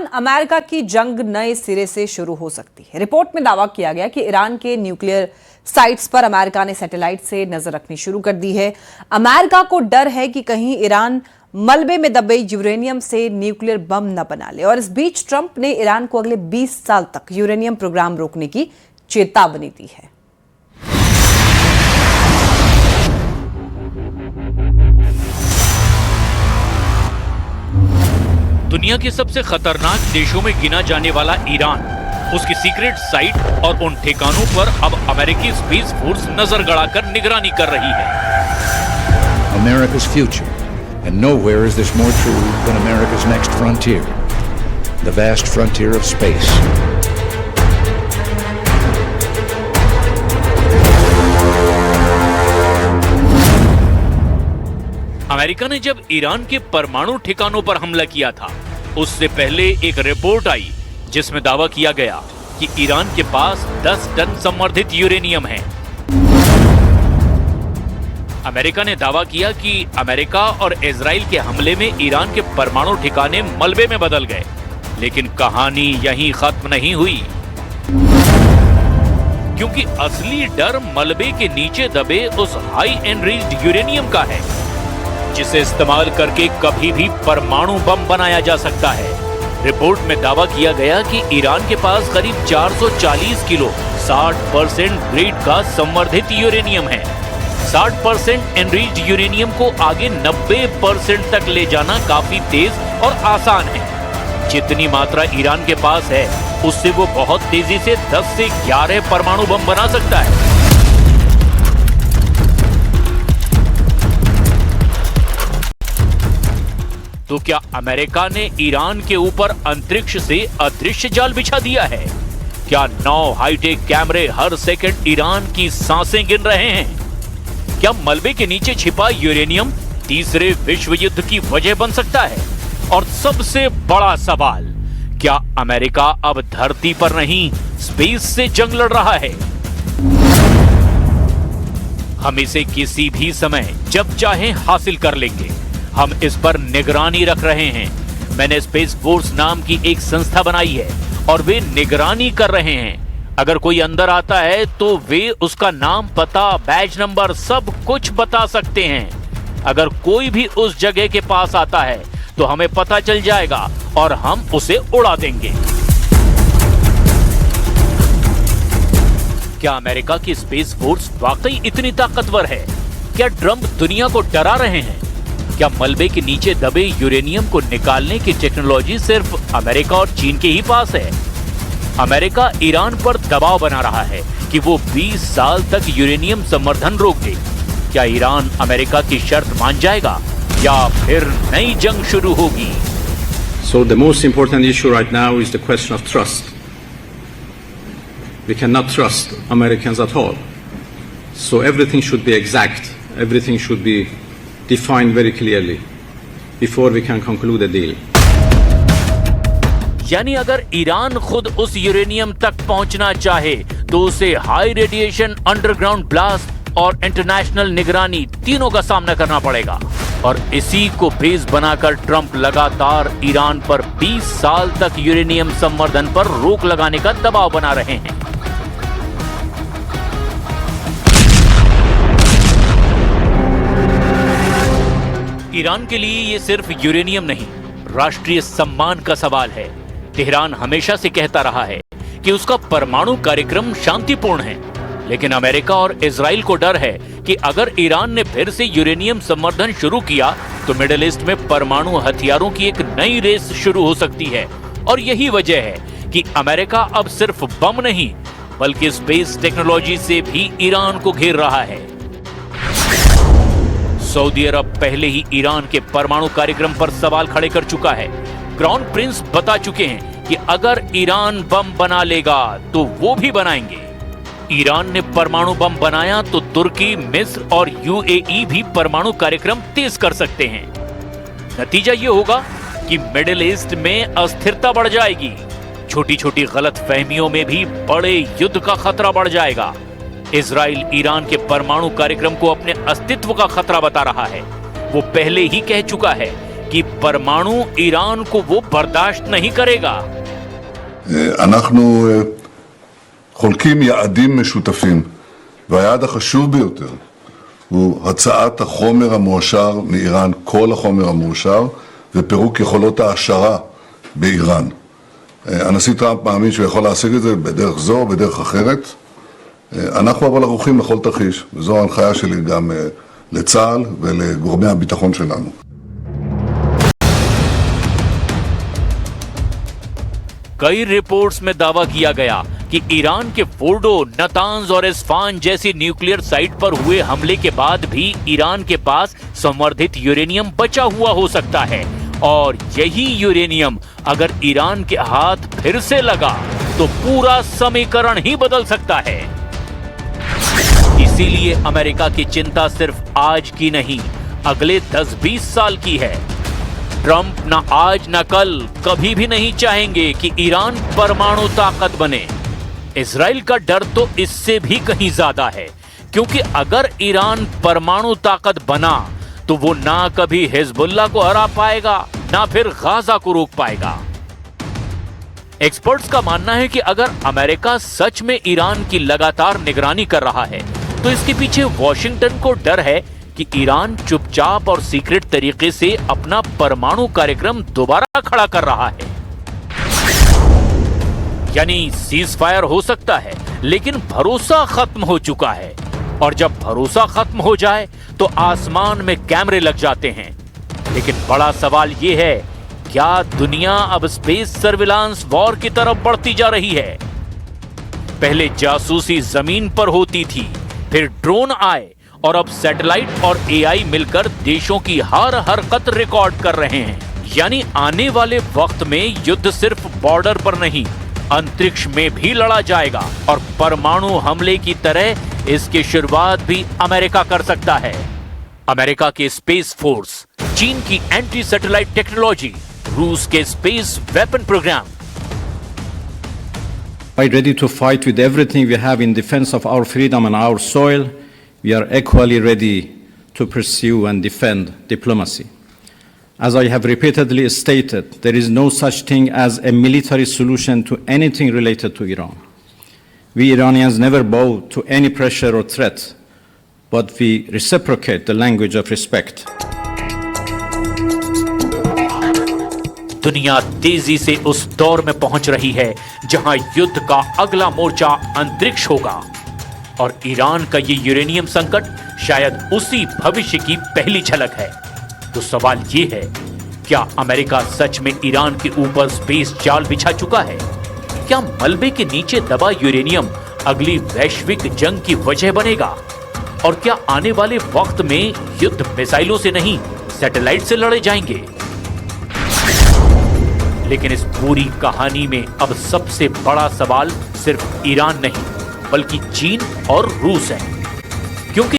Iran America की जंग नए सिरे से शुरू हो सकती है। रिपोर्ट में दावा किया गया कि ईरान के न्यूक्लियर साइट्स पर अमेरिका ने सैटेलाइट से नजर रखनी शुरू कर दी है। अमेरिका को डर है कि कहीं ईरान मलबे में दबे यूरेनियम से न्यूक्लियर बम न बना ले। और इस बीच ट्रंप ने ईरान को अगले 20 साल तक यूरेनियम प्रोग्राम रोकने की चेतावनी दी है। दुनिया के सबसे खतरनाक देशों में गिना जाने वाला ईरान, उसकी सीक्रेट साइट और उन ठिकानों पर अब अमेरिकी स्पेस फोर्स नजर गड़ाकर निगरानी कर रही है। America's future, and nowhere is this more true than America's next frontier, the vast frontier of space. America ने जब ईरान के परमाणु ठिकानों पर हमला किया था, उससे पहले एक रिपोर्ट आई जिसमें दावा किया गया कि ईरान के पास 10 टन संवर्धित यूरेनियम है। अमेरिका ने दावा किया कि अमेरिका और इजराइल के हमले में ईरान के परमाणु ठिकाने मलबे में बदल गए, लेकिन कहानी यहीं खत्म नहीं हुई, क्योंकि असली डर मलबे के नीचे दबे उस हाई एनरिच्ड यूरेनियम का है जिसे इस्तेमाल करके कभी भी परमाणु बम बनाया जा सकता है। रिपोर्ट में दावा किया गया कि ईरान के पास करीब 440 किलो 60% ग्रेड का संवर्धित यूरेनियम है। 60% एनरिच्ड यूरेनियम को आगे 90% तक ले जाना काफी तेज और आसान है। जितनी मात्रा ईरान के पास है, उससे वो बहुत तेजी से 10 से 11 परमाणु बम बना सकता है। तो क्या अमेरिका ने ईरान के ऊपर अंतरिक्ष से अदृश्य जाल बिछा दिया है? क्या 9 हाईटेक कैमरे हर सेकंड ईरान की सांसें गिन रहे हैं? क्या मलबे के नीचे छिपा यूरेनियम तीसरे विश्व युद्ध की वजह बन सकता है? और सबसे बड़ा सवाल, क्या अमेरिका अब धरती पर नहीं स्पेस से जंग लड़ रहा है? हम इसे किसी भी समय जब चाहें हासिल कर लेंगे। हम इस पर निगरानी रख रहे हैं। मैंने स्पेस फोर्स नाम की एक संस्था बनाई है और वे निगरानी कर रहे हैं। अगर कोई अंदर आता है तो वे उसका नाम, पता, बैज नंबर सब कुछ बता सकते हैं। अगर कोई भी उस जगह के पास आता है तो हमें पता चल जाएगा और हम उसे उड़ा देंगे। क्या अमेरिका की स्पेस फोर्स वाकई इतनी ताकतवर है? क्या ट्रंप दुनिया को डरा रहे हैं? क्या मलबे के नीचे दबे यूरेनियम को निकालने की टेक्नोलॉजी सिर्फ अमेरिका और चीन के ही पास है? अमेरिका ईरान पर दबाव बना रहा है कि वो 20 साल तक यूरेनियम संवर्धन रोक दे। क्या ईरान अमेरिका की शर्त मान जाएगा या फिर नई जंग शुरू होगी? So the most important issue right now is the question of trust. We cannot trust Americans at all. So everything should be exact. Everything should be defined very clearly before we can conclude a deal. यानी अगर Iran खुद उस uranium तक पहुंचना चाहे तो उसे high radiation, underground blast और इंटरनेशनल निगरानी तीनों का सामना करना पड़ेगा। और इसी को बेस बनाकर ट्रंप लगातार ईरान पर 20 साल तक यूरेनियम संवर्धन पर रोक लगाने का दबाव बना रहे हैं। ईरान के लिए ये सिर्फ यूरेनियम नहीं, राष्ट्रीय सम्मान का सवाल है। तेहरान हमेशा से कहता रहा है कि उसका परमाणु कार्यक्रम शांतिपूर्ण है, लेकिन अमेरिका और इजराइल को डर है कि अगर ईरान ने फिर से यूरेनियम संवर्धन शुरू किया तो मिडिल ईस्ट में परमाणु हथियारों की एक नई रेस शुरू हो सकती है। और यही वजह है कि अमेरिका अब सिर्फ बम नहीं बल्कि स्पेस टेक्नोलॉजी से भी ईरान को घेर रहा है। सऊदी अरब पहले ही ईरान के परमाणु कार्यक्रम पर सवाल खड़े कर चुका है। क्राउन प्रिंस बता चुके हैं कि अगर ईरान बम बना लेगा तो वो भी बनाएंगे। ईरान ने परमाणु बम बनाया तो तुर्की, मिस्र और यूएई भी परमाणु कार्यक्रम तेज कर सकते हैं। नतीजा ये होगा कि मिडिल ईस्ट में अस्थिरता बढ़ जाएगी। छोटी छोटी गलतफहमियों में भी बड़े युद्ध का खतरा बढ़ जाएगा। इजराइल ईरान के परमाणु कार्यक्रम को अपने अस्तित्व का खतरा बता रहा है। वो पहले ही कह चुका है कि परमाणु ईरान को वो बर्दाश्त नहीं करेगा। אנחנו חולקים יעדים משותפים, והיעד החשוב ביותר הוא הצעת החומר המועשר מאיראן, כל החומר המועשר, ופירוק יכולות העשרה באיראן. הנשיא טראמפ מאמין שהוא יכול להשיג את זה בדרך זו או בדרך אחרת. אנחנו אבל ערוכים לכל תרחיש, וזו ההנחיה שלי גם לצה"ל ולגורמי הביטחון שלנו. कई रिपोर्ट्स में दावा किया गया कि ईरान के फोर्डो, नतांज और इस्फान जैसी न्यूक्लियर साइट पर हुए हमले के बाद भी ईरान के पास संवर्धित यूरेनियम बचा हुआ हो सकता है और यही यूरेनियम अगर ईरान के हाथ फिर से लगा तो पूरा समीकरण ही बदल सकता है। इसीलिए अमेरिका की चिंता सिर्फ आज की नहीं, अगले 10-20 साल की है। ट्रंप न आज न कल कभी भी नहीं चाहेंगे कि ईरान परमाणु ताकत बने। इजराइल का डर तो इससे भी कहीं ज्यादा है, क्योंकि अगर ईरान परमाणु ताकत बना तो वो ना कभी हिजबुल्लाह को हरा पाएगा, ना फिर गाजा को रोक पाएगा। एक्सपर्ट्स का मानना है कि अगर अमेरिका सच में ईरान की लगातार निगरानी कर रहा है तो इसके पीछे वॉशिंगटन को डर है कि ईरान चुपचाप और सीक्रेट तरीके से अपना परमाणु कार्यक्रम दोबारा खड़ा कर रहा है। यानी सीज फायर हो सकता है, लेकिन भरोसा खत्म हो चुका है, और जब भरोसा खत्म हो जाए तो आसमान में कैमरे लग जाते हैं। लेकिन बड़ा सवाल यह है, क्या दुनिया अब स्पेस सर्विलांस वॉर की तरफ बढ़ती जा रही है? पहले जासूसी जमीन पर होती थी, फिर ड्रोन आए और अब सैटेलाइट और एआई मिलकर देशों की हर हरकत रिकॉर्ड कर रहे हैं। यानी आने वाले वक्त में युद्ध सिर्फ बॉर्डर पर नहीं, अंतरिक्ष में भी लड़ा जाएगा, और परमाणु हमले की तरह इसकी शुरुआत भी अमेरिका कर सकता है। अमेरिका के स्पेस फोर्स, चीन की एंटी सैटेलाइट टेक्नोलॉजी, रूस के space weapon programme. Quite ready to fight with everything we have in defense of our freedom and our soil. We are equally ready to pursue and defend diplomacy. As I have repeatedly stated, there is no such thing as a military solution to anything related to Iran. We Iranians never bow to any pressure or threat, but we reciprocate the language of respect. दुनिया तेजी से उस दौर में पहुंच रही है जहां युद्ध का अगला मोर्चा अंतरिक्ष होगा, और ईरान का ये यूरेनियम संकट शायद उसी भविष्य की पहली झलक है। तो सवाल ये है, क्या अमेरिका सच में ईरान के ऊपर स्पेस जाल बिछा चुका है? क्या मलबे के नीचे दबा यूरेनियम अगली वैश्विक जंग की वजह बनेगा? और क्या आने वाले वक्त में युद्ध मिसाइलों से नहीं, सैटेलाइट से लड़े जाएंगे? लेकिन इस पूरी कहानी में अब सबसे बड़ा सवाल सिर्फ ईरान नहीं, बल्कि चीन और रूस है, क्योंकि